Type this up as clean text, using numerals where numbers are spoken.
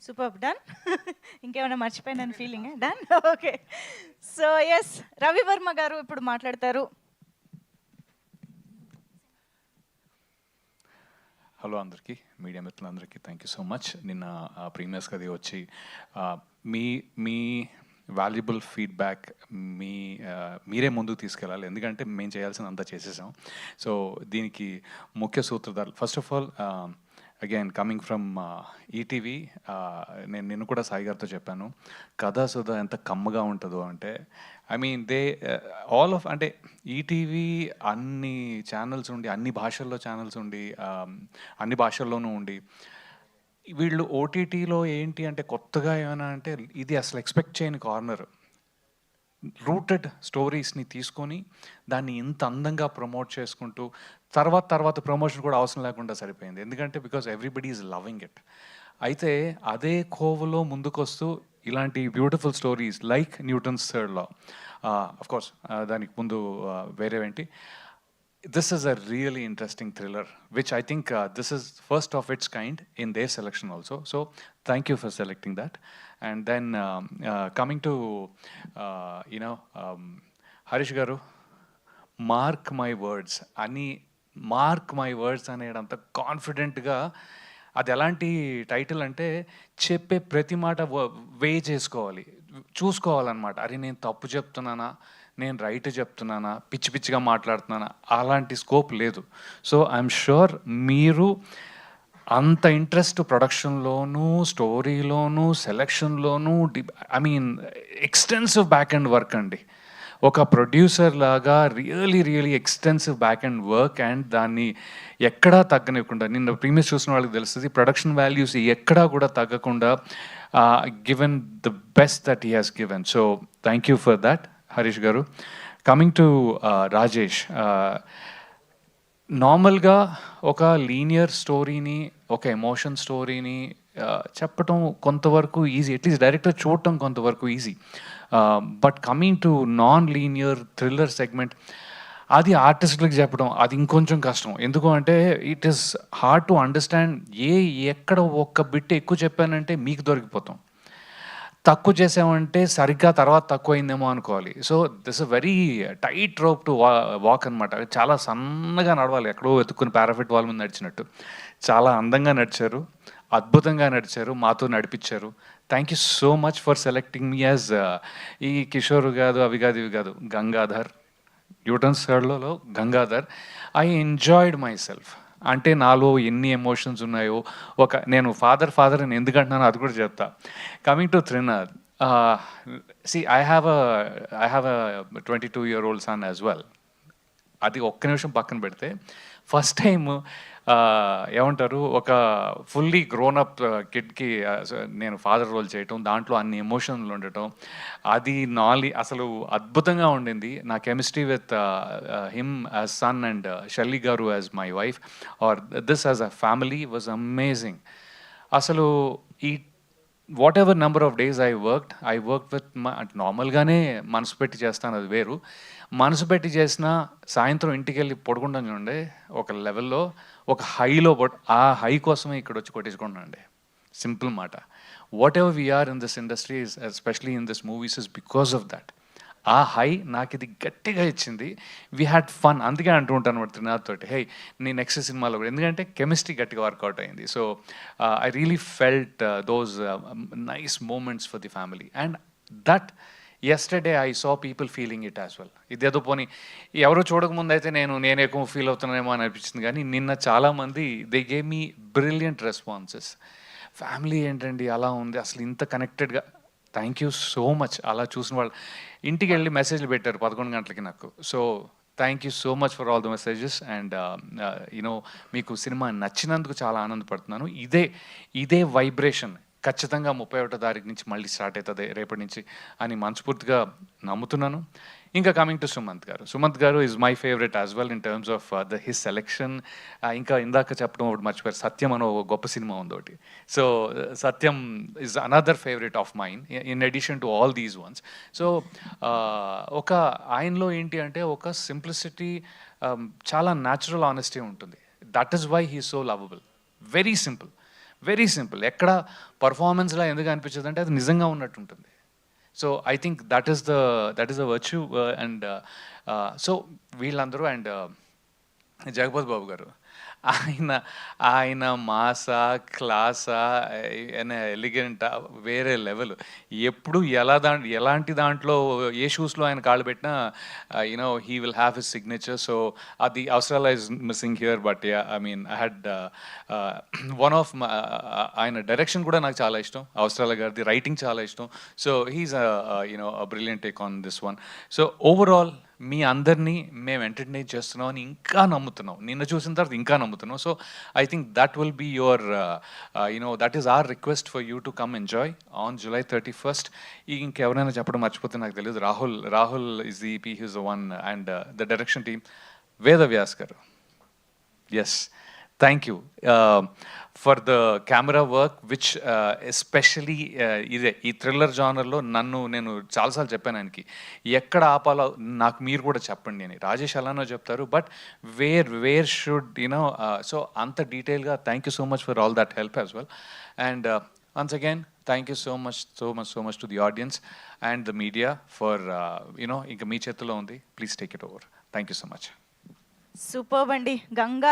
Super done. ఇంకేమైనా మర్చిపోయిన feeling done. Okay. So yes, Ravi Varma గారు ఇప్పుడు మాట్లాడతారు. హలో అందరికీ, మీడియా మిత్రులందరికీ థ్యాంక్ యూ సో మచ్. నిన్న ప్రీమియర్స్కి అది వచ్చి మీ మీ వాల్యుబుల్ ఫీడ్బ్యాక్ మీరే ముందుకు తీసుకెళ్ళాలి, ఎందుకంటే మేము చేయాల్సినంత చేసేసాం. సో దీనికి ముఖ్య సూత్రధారులు, first of all again coming from ETV, నేను నిన్ను కూడా సాయి గారితో చెప్పాను, కథా సుధా ఎంత కమ్మగా ఉంటుందో అంటే, ఐ మీన్ ఆల్ ఆఫ్ అంటే ఈటీవీ అన్ని ఛానల్స్ ఉండి, అన్ని భాషల్లో ఛానల్స్ ఉండి, అన్ని భాషల్లోనూ ఉండి, వీళ్ళు ఓటీటీలో ఏంటి అంటే కొత్తగా ఏమైనా అంటే ఇది అసలు ఎక్స్పెక్ట్ చేయని కార్నర్. రూటెడ్ స్టోరీస్ని తీసుకొని దాన్ని ఇంత అందంగా ప్రమోట్ చేసుకుంటూ తర్వాత ప్రమోషన్ కూడా అవసరం లేకుండా సరిపోయింది, ఎందుకంటే because everybody is loving it. అయితే అదే కోవలో ముందుకొస్తూ ఇలాంటి beautiful stories like Newton's third law, of course దానికి ముందు వేరేవేంటి, this is a really interesting thriller, which I think this is first of its kind in their selection also. So thank you for selecting that. And then coming to Harish garu, mark my words అని, mark my words అనేదంత కాన్ఫిడెంట్గా, అది ఎలాంటి title అంటే చెప్పే ప్రతి మాట చేసుకోవాలి, చూసుకోవాలన్నమాట. అరే నేను తప్పు చెప్తున్నానా, నేను రైట్ చెప్తున్నానా, పిచ్చి పిచ్చిగా మాట్లాడుతున్నానా, అలాంటి స్కోప్ లేదు. సో ఐఎమ్ షూర్ మీరు అంత ఇంట్రెస్ట్ ప్రొడక్షన్లోనూ, స్టోరీలోనూ, సెలెక్షన్లోనూ, I mean extensive back and work అండి. ఒక ప్రొడ్యూసర్ లాగా really extensive back and work, and దాన్ని ఎక్కడా తగ్గనివ్వకుండా, నిన్న ప్రీమియర్స్ చూసిన వాళ్ళకి తెలుస్తుంది, ప్రొడక్షన్ వాల్యూస్ ఎక్కడా కూడా తగ్గకుండా given the best that he has given. So thank you for that Harish garu. Coming to Rajesh, నార్మల్గా ఒక లీనియర్ స్టోరీని, ఒక ఎమోషన్ స్టోరీని చెప్పటం కొంతవరకు ఈజీ, అట్లీస్ట్ డైరెక్టర్ చూడటం కొంతవరకు easy. But coming to non linear thriller segment, అది ఆర్టిస్టులకు చెప్పడం అది ఇంకొంచెం కష్టం. ఎందుకు అంటే it is hard to understand. ఎక్కడ ఒక్క బిట్ ఎక్కువ చెప్పానంటే మీకు దొరికిపోతాం, తక్కువ చేసామంటే సరిగ్గా తర్వాత తక్కువ అయిందేమో అనుకోవాలి. So this a very tight rope to walk అనమాట. చాలా సన్నగా నడవాలి, ఎక్కడో వెతుక్కుని పారాఫిట్ వాల్ మీద నడిచినట్టు. చాలా అందంగా నడిచారు, అద్భుతంగా నడిచారు, మాతో నడిపించారు. Thank you so much for selecting me as ఈ కిషోర్ కాదు, అవి కాదు, ఇవి కాదు, గంగాధర్, న్యూటన్స్ థర్డ్లో Gangadhar. I enjoyed myself. అంటే నాలో ఎన్ని ఎమోషన్స్ ఉన్నాయో, నేను ఫాదర్ అని ఎందుకంటున్నానో అది కూడా చెప్తా. Coming to Trinath, I have a 22-year-old son as well. అది ఒక్క నిమిషం పక్కన పెడితే, ఫస్ట్ టైం ఏమంటారు, ఒక ఫుల్లీ గ్రోనప్ కిడ్కి నేను ఫాదర్ రోల్ చేయటం, దాంట్లో అన్ని ఎమోషన్లు ఉండటం, అది అసలు అద్భుతంగా ఉండింది. నా chemistry with him as son and Shelly garu as my wife, or this as a family was amazing. అసలు ఈ whatever number of days I worked with నార్మల్గానే మనసు పెట్టి చేస్తాను, అది వేరు. మనసు పెట్టి చేసిన సాయంత్రం ఇంటికి వెళ్ళి పడుకుంటాను చూడండి, ఒక లెవెల్లో, ఒక హైలో, ఆ హై కోసమే ఇక్కడ వచ్చి కొట్టేసుకుంటానండి. సింపుల్ మాట. Whatever we are in this industry, especially in this movies, is because of that. ఆ హై నాకు ఇది గట్టిగా ఇచ్చింది. We had fun. అందుకే అంటూ ఉంటాను అనమాట త్రినాథ్ తోటి, హే నీ నెక్స్ట్ సినిమాలో కూడా, ఎందుకంటే కెమిస్ట్రీ గట్టిగా వర్కౌట్ అయింది. So I really felt those nice moments for the family. And that yesterday I saw people feeling it as well. ఇదేదో పోనీ ఎవరు చూడకముందు అయితే నేను ఎక్కువ ఫీల్ అవుతున్నానేమో అని అనిపించింది, కానీ నిన్న చాలామంది they gave me brilliant responses. Family ఏంటండి అలా ఉంది, అసలు ఇంత కనెక్టెడ్గా, థ్యాంక్ యూ సో మచ్. అలా చూసిన వాళ్ళు ఇంటికి వెళ్ళి మెసేజ్లు పెట్టారు 11 గంటలకి నాకు. So thank you so much for all the messages. And you know మీకు సినిమా నచ్చినందుకు చాలా ఆనందపడుతున్నాను. ఇదే వైబ్రేషన్ ఖచ్చితంగా 31వ తారీఖు నుంచి మళ్ళీ స్టార్ట్ అవుతుంది రేపటి నుంచి అని మనస్ఫూర్తిగా నమ్ముతున్నాను. ఇంకా కమింగ్ టు సుమంత్ గారు is my favourite as well in terms of his selection. ఇంకా ఇందాక చెప్పడం ఒకటి మర్చిపోయారు, సత్యం అని ఒక గొప్ప సినిమా ఉంది ఒకటి. So Satyam is another favourite of mine in addition to all these ones. So ఒక ఆయనలో ఏంటి అంటే ఒక సింప్లిసిటీ, చాలా న్యాచురల్ ఆనెస్టీ ఉంటుంది. That is why he so lovable. Very simple, very simple. ఎక్కడ పర్ఫార్మెన్స్లా ఎందుకు అనిపించదు అంటే అది నిజంగా ఉన్నట్టు ఉంటుంది. So I think that is the virtue. And so వీళ్ళందరూ అండ్ జగపతి బాబు గారు, ఆయన ఆయన మాసా క్లాసా ఎలిగెంటా వేరే లెవెల్. ఎప్పుడు ఎలాంటి దాంట్లో ఏ షూస్లో ఆయన కాళ్ళు పెట్టినా you know he will have his signature. So అది Avasarala is missing here. But yeah, I mean I had one of ఆయన డైరెక్షన్ కూడా నాకు చాలా ఇష్టం, అవసరాల గారిది రైటింగ్ చాలా ఇష్టం. So he's you know brilliant take on this one. So overall మీ అందరినీ మేము ఎంటర్టైన్ చేస్తున్నాం అని ఇంకా నమ్ముతున్నాం. నిన్న చూసిన తర్వాత ఇంకా నమ్ముతున్నాం. So I think that will be your you know that is our request for you to come enjoy on July 31st. ఇంకెవరైనా చెప్పడం మర్చిపోతే నాకు తెలియదు. Rahul is the EP, his the one. And the direction team Veda Vyas garu. Yes, thank you for the camera work which especially ఇదే ఈ thriller జానర్లో నేను చాలాసార్లు చెప్పాను ఆయనకి ఎక్కడ ఆపాలో నాకు మీరు కూడా చెప్పండి అని. రాజేష్ అలానో చెప్తారు, but where should you know. So అంత డీటెయిల్గా thank you so much for all that help as well. And once again thank you so much to the audience and the media for you know, ఇంకా మీ చేతిలో ఉంది. Please take it over. Thank you so much. Superb అండి. గంగా